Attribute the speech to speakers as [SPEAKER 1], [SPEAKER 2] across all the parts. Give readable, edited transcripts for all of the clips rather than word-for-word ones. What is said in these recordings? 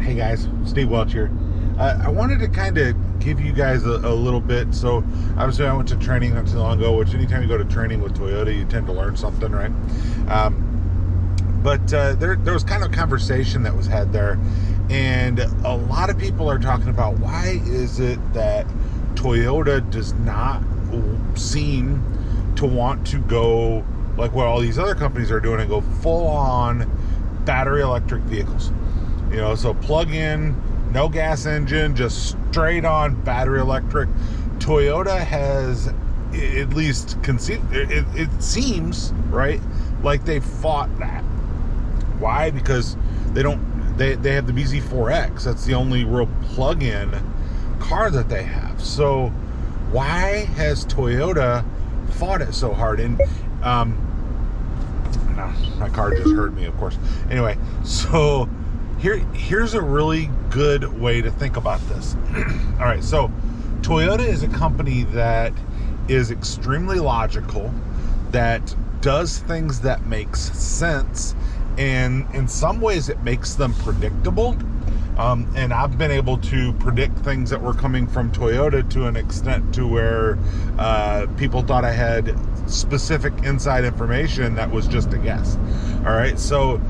[SPEAKER 1] Hey guys, Steve Welch here. I wanted to kind of give you guys a little bit. So, obviously, I went to training not too long ago, which anytime you go to training with Toyota, you tend to learn something, right? But there was kind of a conversation that was had there, and a lot of people are talking about why is it that Toyota does not seem to want to go like what all these other companies are doing and go full on battery electric vehicles. So plug in, no gas engine, just straight on battery electric. Toyota has at least conceived, it seems, right, like they fought that. Why? Because they have the BZ4X. That's the only real plug-in car that they have. So why has Toyota fought it so hard? And my car just heard me, of course. Anyway, so here's a really good way to think about this. All right, so Toyota is a company that is extremely logical, that does things that makes sense, and in some ways it makes them predictable. And I've been able to predict things that were coming from Toyota to an extent to where people thought I had specific inside information that was just a guess. All right, so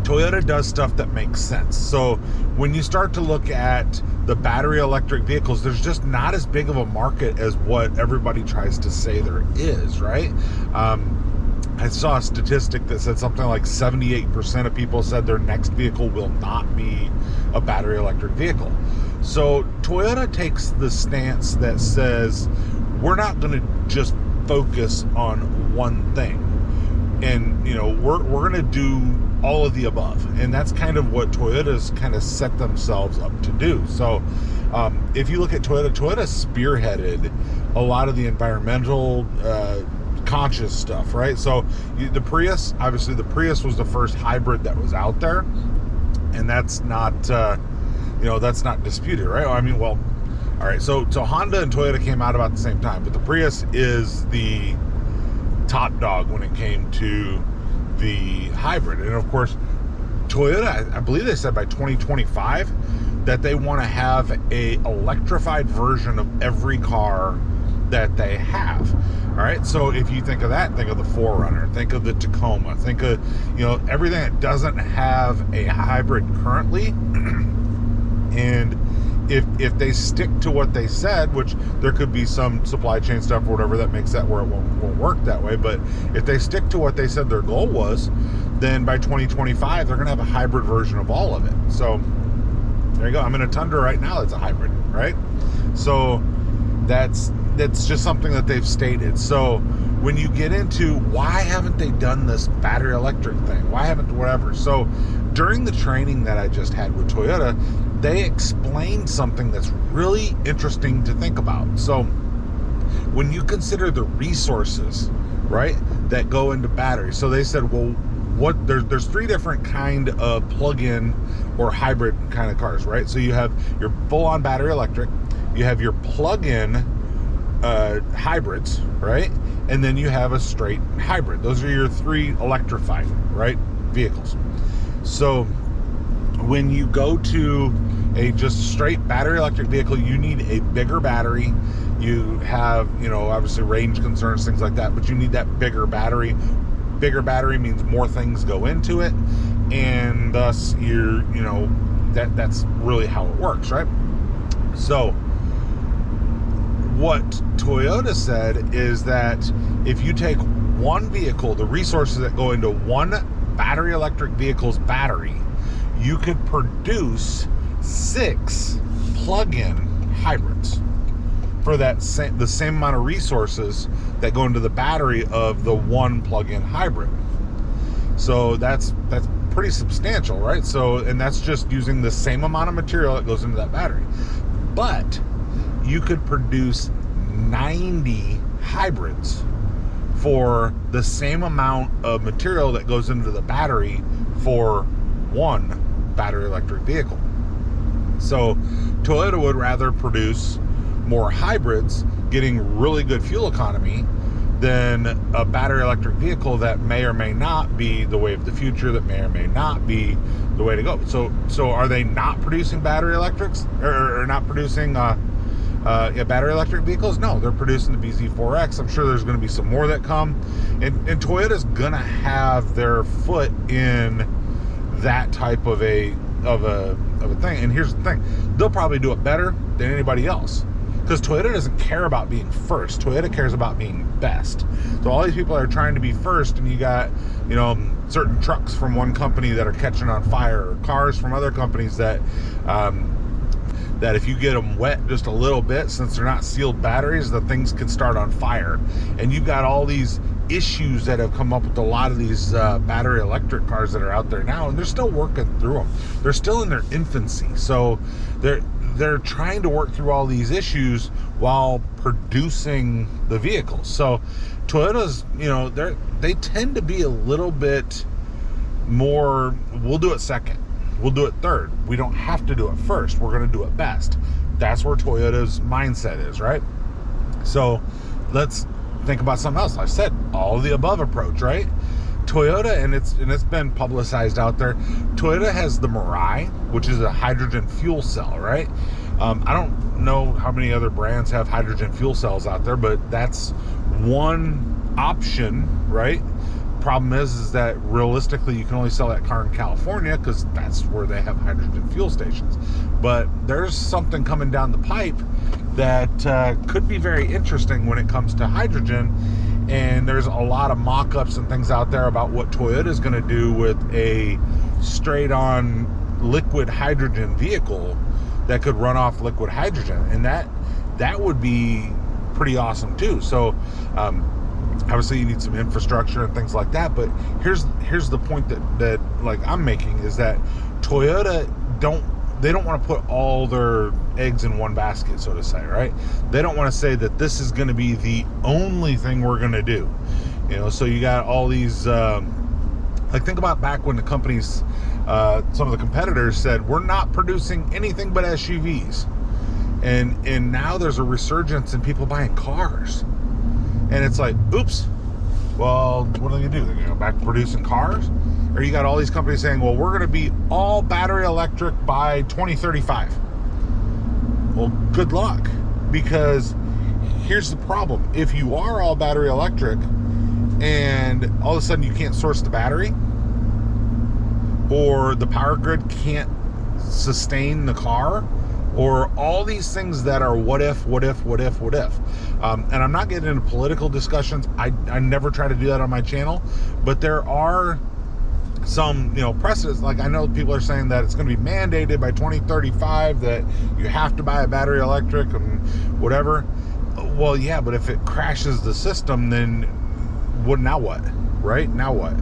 [SPEAKER 1] Toyota does stuff that makes sense. So when you start to look at the battery electric vehicles, there's just not as big of a market as what everybody tries to say there is, right? I saw a statistic that said something like 78% of people said their next vehicle will not be a battery electric vehicle. So Toyota takes the stance that says we're not going to just focus on one thing, and we're going to do all of the above, and that's kind of what Toyota's kind of set themselves up to do. So if you look at Toyota spearheaded a lot of the environmental conscious stuff, right? So the Prius, obviously the Prius was the first hybrid that was out there, and that's not that's not disputed, right? All right, so Honda and Toyota came out about the same time, but the Prius is the top dog when it came to the hybrid. And of course, Toyota, I believe they said by 2025 that they want to have a electrified version of every car that they have. All right, so if you think of that, think of the 4Runner, think of the Tacoma, think of everything that doesn't have a hybrid currently. And if they stick to what they said, which there could be some supply chain stuff or whatever that makes that where it won't work that way, but if they stick to what they said their goal was, then by 2025 they're going to have a hybrid version of all of it. So there you go. I'm in a Tundra right now that's a hybrid, right? So that's just something that they've stated. So when you get into why haven't they done this battery electric thing, why haven't whatever, so during the training that I just had with Toyota, they explained something that's really interesting to think about. So when you consider the resources, right, that go into batteries, so they said, well, there's three different kind of plug-in or hybrid kind of cars, right? So you have your full-on battery electric, you have your plug-in hybrids, right? And then you have a straight hybrid. Those are your three electrified, right, vehicles. So when you go to a just straight battery electric vehicle, you need a bigger battery. You have, obviously range concerns, things like that, but you need that bigger battery. Bigger battery means more things go into it, and thus that's really how it works, right? So what Toyota said is that if you take one vehicle, the resources that go into one battery electric vehicle's battery, you could produce 6 plug-in hybrids for the same amount of resources that go into the battery of the one plug-in hybrid. So that's pretty substantial, right? So, and that's just using the same amount of material that goes into that battery. But you could produce 90 hybrids for the same amount of material that goes into the battery for one battery electric vehicle. So Toyota would rather produce more hybrids, getting really good fuel economy, than a battery electric vehicle that may or may not be the way of the future, that may or may not be the way to go. So are they not producing battery electrics, or not producing battery electric vehicles? No, they're producing the BZ4X. I'm sure there's going to be some more that come, and Toyota's going to have their foot in that type of a thing. And here's the thing, they'll probably do it better than anybody else, because Toyota doesn't care about being first. Toyota cares about being best. So all these people are trying to be first, and you got, you know, certain trucks from one company that are catching on fire, or cars from other companies that that if you get them wet just a little bit, since they're not sealed batteries, the things can start on fire. And you've got all these issues that have come up with a lot of these battery electric cars that are out there now, and they're still working through them. They're still in their infancy. So they're trying to work through all these issues while producing the vehicles. So Toyota's, you know, they tend to be a little bit more, we'll do it second, we'll do it third, we don't have to do it first, we're going to do it best. That's where Toyota's mindset is, right? So let's think about something else. I said all of the above approach, right? Toyota, and it's been publicized out there, Toyota has the Mirai, which is a hydrogen fuel cell, right? I don't know how many other brands have hydrogen fuel cells out there, but that's one option, right? Problem is that realistically you can only sell that car in California, because that's where they have hydrogen fuel stations. But there's something coming down the pipe that could be very interesting when it comes to hydrogen. And there's a lot of mock-ups and things out there about what Toyota is going to do with a straight-on liquid hydrogen vehicle that could run off liquid hydrogen, and that would be pretty awesome too. So obviously you need some infrastructure and things like that, but here's the point that like I'm making, is that Toyota don't want to put all their eggs in one basket, so to say, right? They don't want to say that this is going to be the only thing we're going to do, you know. So you got all these like, think about back when the companies, some of the competitors said, we're not producing anything but SUVs, and now there's a resurgence in people buying cars, and it's like, oops, well, what are they gonna do? They're gonna go back to producing cars? Or you got all these companies saying, well, we're gonna be all battery electric by 2035. Well, good luck, because here's the problem. If you are all battery electric and all of a sudden you can't source the battery, or the power grid can't sustain the car, or all these things that are what if. And I'm not getting into political discussions. I never try to do that on my channel, but there are some, you know, precedents. Like, I know people are saying that it's going to be mandated by 2035 that you have to buy a battery electric and whatever. Well, yeah, but if it crashes the system, then now what, right? Now what?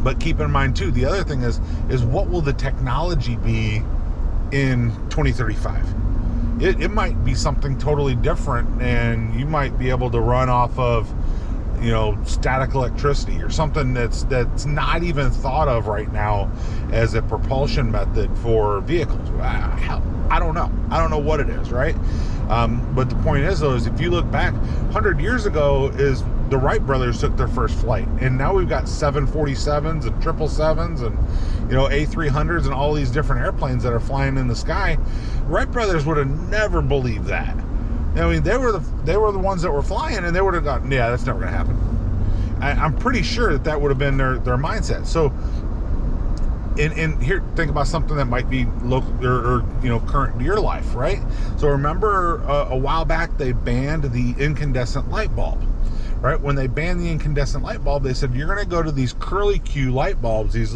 [SPEAKER 1] But keep in mind too, the other thing is what will the technology be in 2035? It might be something totally different, and you might be able to run off of, you know, static electricity or something that's not even thought of right now as a propulsion method for vehicles. I don't know. I don't know what it is, right? But the point is, though, is if you look back 100 years ago, is the Wright brothers took their first flight, and now we've got 747s and 777s and, you know, A300s and all these different airplanes that are flying in the sky. Wright brothers would have never believed that. I mean, they were the ones that were flying, and they would have gone, yeah, that's never going to happen. I'm pretty sure that would have been their mindset. So, and here, think about something that might be local or you know, current to your life, right? So remember a while back they banned the incandescent light bulb, right? When they banned the incandescent light bulb, they said you're going to go to these curly Q light bulbs, these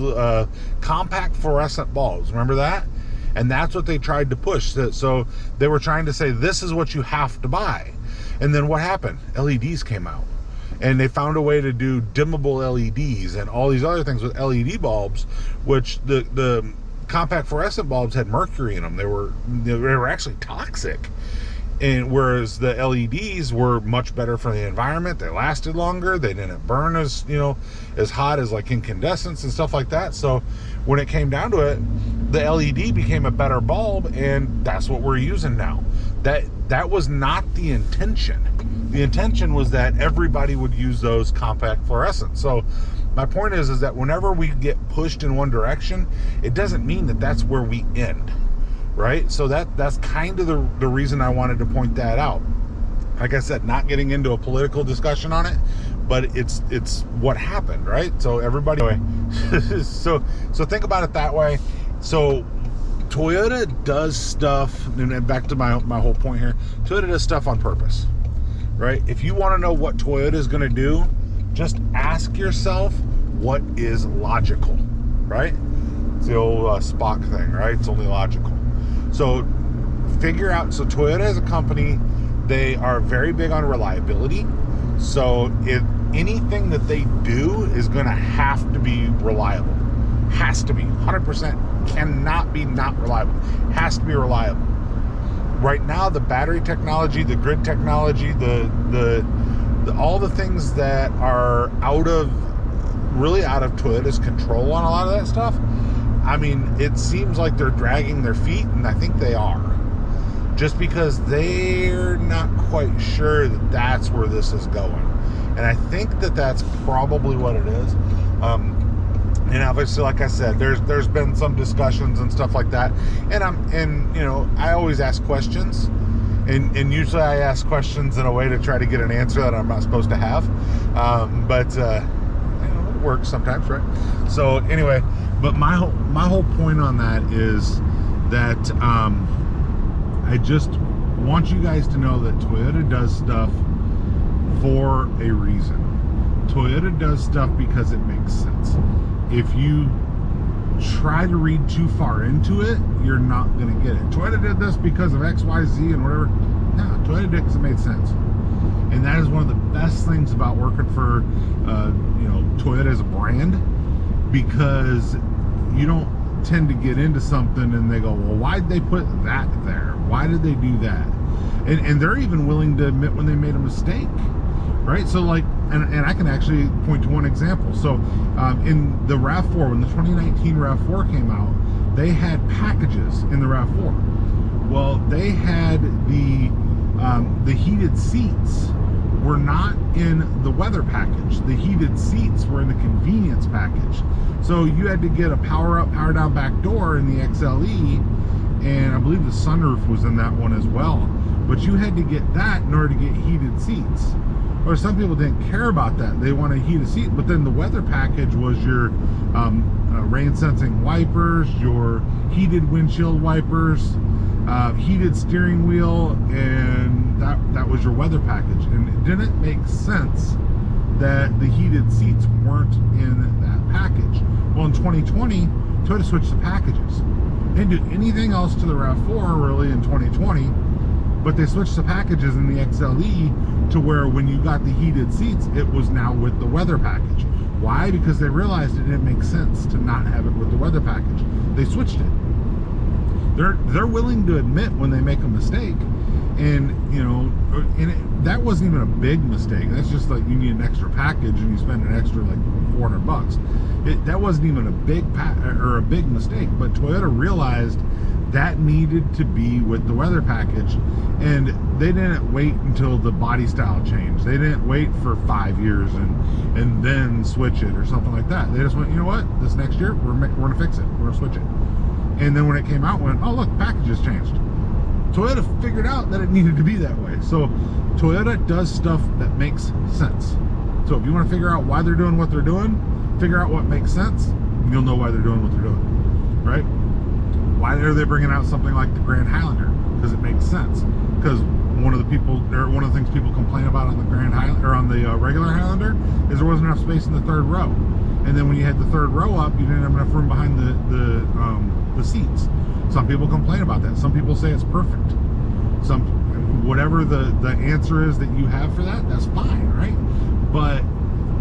[SPEAKER 1] compact fluorescent bulbs. Remember that? And that's what they tried to push. So they were trying to say, this is what you have to buy. And then what happened? LEDs came out. And they found a way to do dimmable LEDs and all these other things with LED bulbs, which the compact fluorescent bulbs had mercury in them. They were actually toxic. And whereas the LEDs were much better for the environment, they lasted longer, they didn't burn as, you know, as hot as like incandescents and stuff like that. So when it came down to it, the LED became a better bulb, and that's what we're using now. That was not the intention. the intention was that everybody would use those compact fluorescents. So my point is that whenever we get pushed in one direction, it doesn't mean that that's where we end, right? So that's kind of the reason I wanted to point that out. Like I said, not getting into a political discussion on it, but it's what happened, right? So everybody, so think about it that way. So Toyota does stuff, and back to my whole point here, Toyota does stuff on purpose, right? If you want to know what Toyota is going to do, just ask yourself what is logical, right? It's the old Spock thing, right? It's only logical. So figure out, so Toyota as a company, they are very big on reliability. So anything that they do is going to have to be reliable. Has to be 100%, cannot be not reliable, has to be reliable. Right now, the battery technology, the grid technology, the all the things that are really out of Toyota's control on a lot of that stuff, I mean, it seems like they're dragging their feet, and I think they are, just because they're not quite sure that that's where this is going. And I think that that's probably what it is. And obviously, like I said, there's been some discussions and stuff like that. And you know, I always ask questions, and usually I ask questions in a way to try to get an answer that I'm not supposed to have. But you know, it works sometimes, right? So anyway, but my whole point on that is that I just want you guys to know that Toyota does stuff for a reason. Toyota does stuff because it makes sense. If you try to read too far into it, you're not going to get it. Toyota did this because of X, Y, Z, and whatever. No, Toyota did because it made sense. And that is one of the best things about working for, you know, Toyota as a brand, because you don't tend to get into something and they go, well, why'd they put that there? Why did they do that? And they're even willing to admit when they made a mistake, right? So like, and I can actually point to one example. So in the RAV4, when the 2019 RAV4 came out, they had packages in the RAV4. Well, they had the heated seats were not in the weather package. The heated seats were in the convenience package. So you had to get a power up, power down back door in the XLE, and I believe the sunroof was in that one as well. But you had to get that in order to get heated seats. Or some people didn't care about that. They wanted a heated seat, but then the weather package was your rain sensing wipers, your heated windshield wipers, heated steering wheel, and that was your weather package. And it didn't make sense that the heated seats weren't in that package. Well, in 2020, Toyota switched the packages. They didn't do anything else to the RAV4 really in 2020, but they switched the packages in the XLE to where when you got the heated seats, it was now with the weather package. Why? Because they realized it didn't make sense to not have it with the weather package. They switched it. They're willing to admit when they make a mistake, and you know, that wasn't even a big mistake. That's just like you need an extra package and you spend an extra like $400. That wasn't even a big mistake. But Toyota realized that needed to be with the weather package, and they didn't wait until the body style changed. They didn't wait for 5 years and then switch it or something like that. They just went, you know what, this next year we're gonna fix it, we're gonna switch it. And then when it came out, went, oh look, packages changed. Toyota figured out that it needed to be that way. So Toyota does stuff that makes sense. So if you want to figure out why they're doing what they're doing, figure out what makes sense, and you'll know why they're doing what they're doing, right? Why are they bringing out something like the Grand Highlander? Because it makes sense. Because one of the things people complain about on the Grand Highlander, or on the regular Highlander, is there wasn't enough space in the third row. And then when you had the third row up, you didn't have enough room behind the seats. Some people complain about that. Some people say it's perfect. Whatever the answer is that you have for that, that's fine, right? But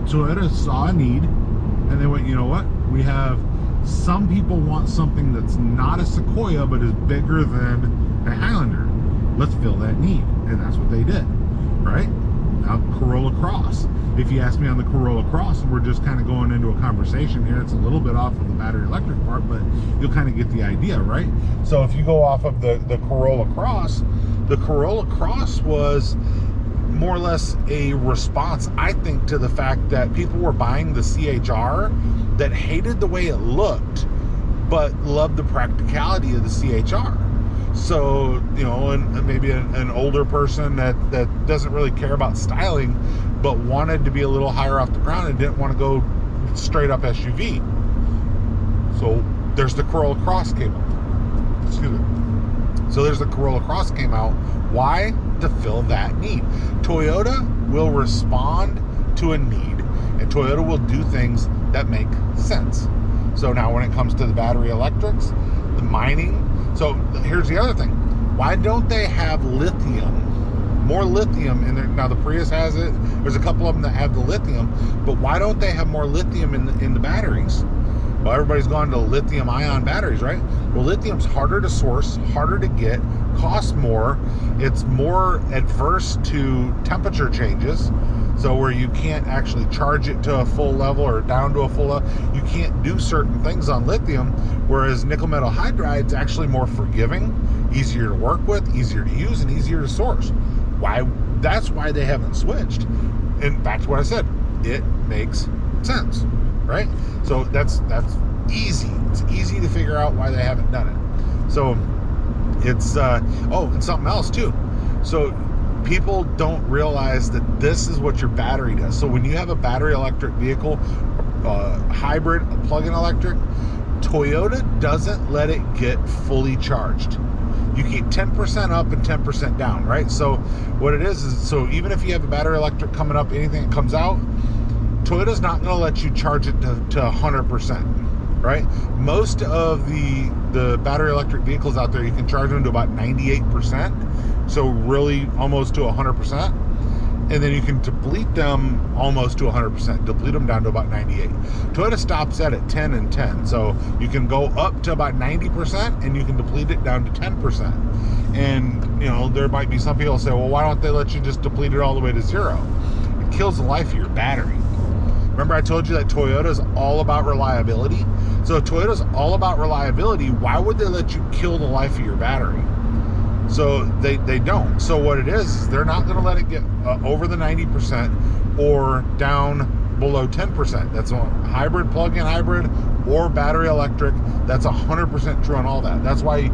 [SPEAKER 1] Toyota saw a need, and they went, you know what? We have some people want something that's not a Sequoia but is bigger than a Highlander. Let's fill that need, and that's what they did, right? Now Corolla Cross. If you ask me on the Corolla Cross, and we're just kind of going into a conversation here, it's a little bit off of the battery electric part, but you'll kind of get the idea, right? So if you go off of the Corolla Cross was more or less a response, I think, to the fact that people were buying the CHR that hated the way it looked, but loved the practicality of the CHR. So, and maybe an older person that doesn't really care about styling, but wanted to be a little higher off the ground and didn't want to go straight up SUV. So there's the Corolla Cross came out. Excuse me. So there's the Corolla Cross came out. Why? To fill that need. Toyota will respond to a need, and Toyota will do things that make sense. So now when it comes to the battery electrics, the mining, so here's the other thing. Why don't they have lithium? More lithium in there. Now the Prius has it. There's a couple of them that have the lithium, but why don't they have more lithium in the batteries? Well, everybody's gone to lithium ion batteries, right? Well, lithium's harder to source, harder to get, costs more. It's more adverse to temperature changes. So where you can't actually charge it to a full level or down to a full level, you can't do certain things on lithium, whereas nickel metal hydride's actually more forgiving, easier to work with, easier to use, and easier to source. Why? That's why they haven't switched. And back to what I said, it makes sense, right? So that's easy. It's easy to figure out why they haven't done it. So it's and something else too. So people don't realize that this is what your battery does. So when you have a battery electric vehicle, hybrid, a plug-in electric, Toyota doesn't let it get fully charged. You keep 10% up and 10% down, right? So what it is so even if you have a battery electric coming up, anything that comes out, Toyota's not going to let you charge it to 100%, right? Most of the battery electric vehicles out there, you can charge them to about 98%, so really almost to 100%, and then you can deplete them almost to 100%, deplete them down to about 98. Toyota stops at 10 and 10, so you can go up to about 90% and you can deplete it down to 10%. And there might be some people say, well, why don't they let you just deplete it all the way to zero? It kills the life of your battery. Remember I told you that Toyota's all about reliability? So if Toyota's all about reliability, why would they let you kill the life of your battery? So they don't. So what it is they're not going to let it get over the 90% or down below 10%. That's on hybrid, plug-in hybrid, or battery electric. That's 100% true on all that. That's why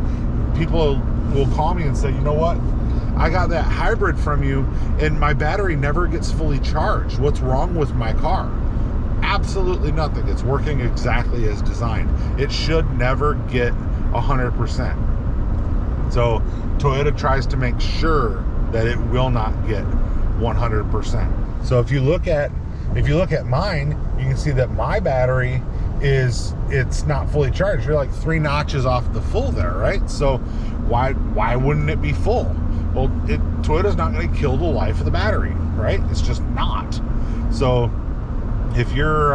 [SPEAKER 1] people will call me and say, you know what? I got that hybrid from you and my battery never gets fully charged. What's wrong with my car? Absolutely nothing. It's working exactly as designed. It should never get 100%. So Toyota tries to make sure that it will not get 100%. So if you look at mine, you can see that my battery it's not fully charged. You're like 3 notches off the full there, right? So why wouldn't it be full? Well, Toyota's not going to kill the life of the battery, right? It's just not. So if you're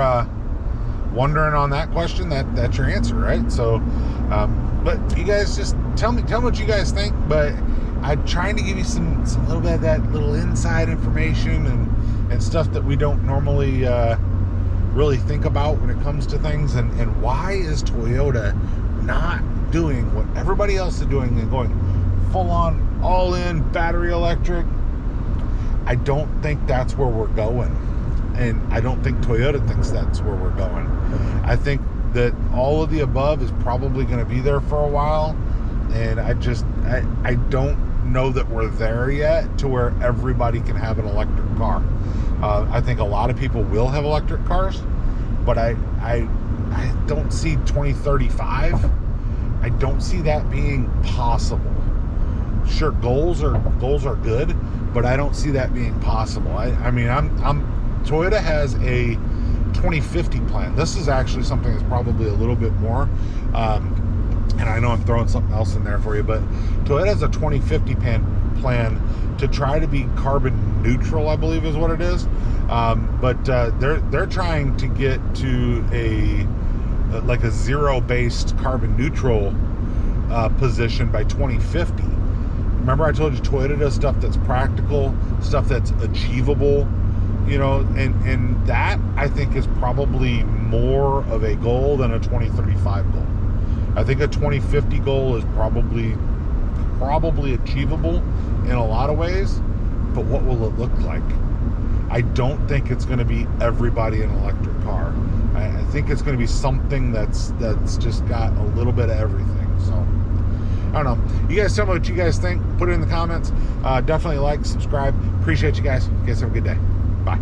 [SPEAKER 1] wondering on that question, that's your answer, right? So but you guys just tell me what you guys think. But I'm trying to give you some little bit of that little inside information and stuff that we don't normally really think about when it comes to things. And why is Toyota not doing what everybody else is doing and going full on, all in battery electric? I don't think that's where we're going. And I don't think Toyota thinks that's where we're going. I think that all of the above is probably going to be there for a while. And I don't know that we're there yet to where everybody can have an electric car. I think a lot of people will have electric cars, but I don't see 2035. I don't see that being possible. Sure, goals are good, but I don't see that being possible. I mean, Toyota has a 2050 plan. This is actually something that's probably a little bit more, and I know I'm throwing something else in there for you, but Toyota has a 2050 plan to try to be carbon neutral, I believe is what it is. But they're trying to get to a zero-based carbon neutral position by 2050. Remember I told you Toyota does stuff that's practical, stuff that's achievable, and that I think is probably more of a goal than a 2035 goal. I think a 2050 goal is probably achievable in a lot of ways, but what will it look like? I don't think it's going to be everybody in an electric car. I think it's going to be something that's just got a little bit of everything. So I don't know. You guys tell me what you guys think. Put it in the comments. Definitely like, subscribe. Appreciate you guys. You guys have a good day. Bye.